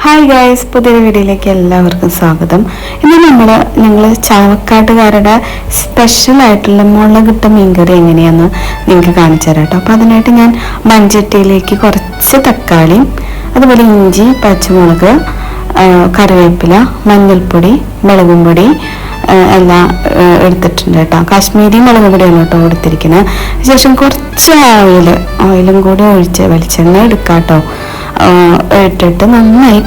Hi guys, പുതിയൊരു വീഡിയോയിലേക്ക് എല്ലാവർക്കും സ്വാഗതം. ഇന്ന് ഞങ്ങൾ ചാവക്കാട്ടുകാരുടെ സ്പെഷ്യലായിട്ടുള്ള മുളകിട്ട മീൻകറി എങ്ങനെയാണെന്ന് നിങ്ങൾക്ക് കാണിച്ചു തരാം കേട്ടോ. അപ്പോൾ അതിനായിട്ട് ഞാൻ മൺചട്ടിയിലേക്ക് കുറച്ച് തക്കാളി, അതുപോലെ ഇഞ്ചി, പച്ചമുളക്, കറിവേപ്പില, മഞ്ഞൾപ്പൊടി, മുളകും പൊടി എല്ലാം എടുത്തിട്ടുണ്ട് കേട്ടോ. കാശ്മീരി മുളക് പൊടിയാണ് കേട്ടോ എടുത്തിരിക്കുന്നത്. ശേഷം കുറച്ച് ഓയിലും കൂടി ഒഴിച്ച് വെളിച്ചെണ്ണ എടുക്കാം കേട്ടോ. ഇട്ടിട്ട് നന്നായി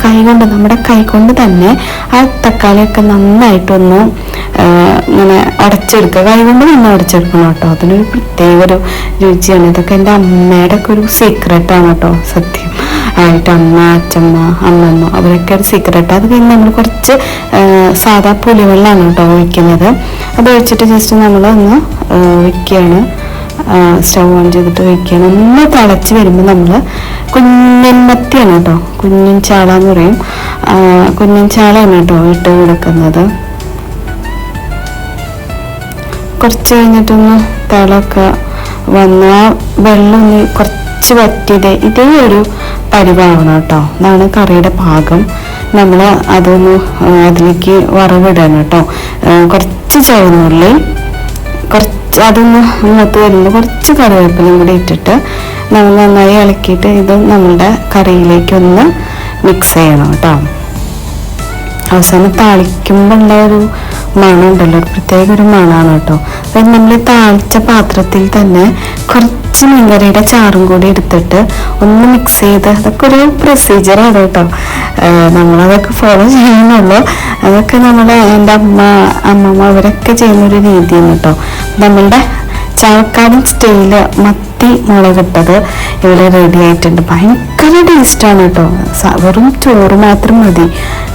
നമ്മുടെ കൈ കൊണ്ട് തന്നെ ആ തക്കാളിയൊക്കെ നന്നായിട്ടൊന്ന് ഇങ്ങനെ ഉടച്ചെടുക്കുക. കൈ കൊണ്ട് തന്നെ ഉടച്ചെടുക്കണം കേട്ടോ. അതിനൊരു പ്രത്യേക ഒരു രുചിയാണ്. ഇതൊക്കെ എൻ്റെ അമ്മയുടെ ഒക്കെ ഒരു സീക്രട്ടാണ് കേട്ടോ. സത്യം ആയിട്ട് അമ്മ, അച്ഛമ്മ, അമ്മമ്മ അവരൊക്കെ ഒരു സീക്രട്ട്. അത് കഴിഞ്ഞ് നമ്മൾ കുറച്ച് സാധാ പുളിവെള്ളമാണ് കേട്ടോ ഒഴിക്കുന്നത്. അത് ഒഴിച്ചിട്ട് ജസ്റ്റ് നമ്മളൊന്ന് വയ്ക്കുകയാണ്. സ്റ്റൗ ഓൺ ചെയ്തിട്ട് വയ്ക്കുകയാണ്. ഒന്ന് തിളച്ച് വരുമ്പോൾ നമ്മൾ കുഞ്ഞൻ മത്തിയാണ് കേട്ടോ, കുഞ്ഞൻ ചാള എന്ന് പറയും. കുഞ്ഞൻ ചാളയാണ് കേട്ടോ ഇട്ട് കൊടുക്കുന്നത്. കുറച്ച് കഴിഞ്ഞിട്ടൊന്ന് തിളമൊക്കെ വന്ന് ആ വെള്ളം ഒന്ന് കുറച്ച് വറ്റിയത് ഇതേ ഒരു പരിവാവണം കേട്ടോ. ഇതാണ് കറിയുടെ പാകം. നമ്മൾ അതൊന്ന് അതിലേക്ക് വറവിടണം കേട്ടോ. കുറച്ച് ചുവന്നുള്ളി, കുറച്ച് അതൊന്ന് മൂത്ത് വരുമ്പോൾ കുറച്ച് കറിവേപ്പിലയും കൂടി ഇട്ടിട്ട് നമ്മൾ നന്നായി ഇളക്കിയിട്ട് ഇത് നമ്മളുടെ കറിയിലേക്കൊന്ന് മിക്സ് ചെയ്യണം കേട്ടോ. അവസാനം താളിക്കുമ്പോഴുള്ള ഒരു മണം ഉണ്ടല്ലോ, ഒരു പ്രത്യേക ഒരു മണമാണ് കേട്ടോ. അപ്പം നമ്മൾ താളിച്ച പാത്രത്തിൽ തന്നെ കുറച്ച് മീൻകറിയുടെ ചാറും കൂടി എടുത്തിട്ട് ഒന്ന് മിക്സ് ചെയ്ത്, അതൊക്കെ ഒരു പ്രൊസീജിയറാണ് കേട്ടോ. നമ്മളതൊക്കെ ഫോളോ ചെയ്യുന്നുള്ളൂ. അതൊക്കെ എൻ്റെ അമ്മമ്മ അവരൊക്കെ ചെയ്യുന്നൊരു രീതിയാണ് കേട്ടോ. നമ്മളുടെ ചാവക്കാടൻ സ്റ്റൈല് മത്തി മുളകിട്ടത് ഇവിടെ റെഡി ആയിട്ടുണ്ട്. ഭയങ്കര ടേസ്റ്റാണ് കേട്ടോ. വെറും ചോറ് മാത്രം മതി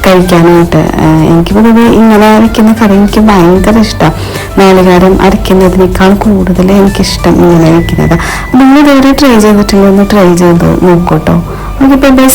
കഴിക്കാനായിട്ട്. എനിക്ക് പൊതുവെ ഇങ്ങനെ വയ്ക്കുന്ന കറി എനിക്ക് ഭയങ്കര ഇഷ്ടമാണ്. നാളികേരം അരയ്ക്കുന്നതിനേക്കാൾ കൂടുതൽ എനിക്കിഷ്ടം ഇങ്ങനെ വയ്ക്കുന്നത്. നിങ്ങൾ ഇതുവരെ ട്രൈ ചെയ്തിട്ടില്ല, ഒന്ന് ട്രൈ ചെയ്ത് നോക്കൂട്ടോ. Okay, by.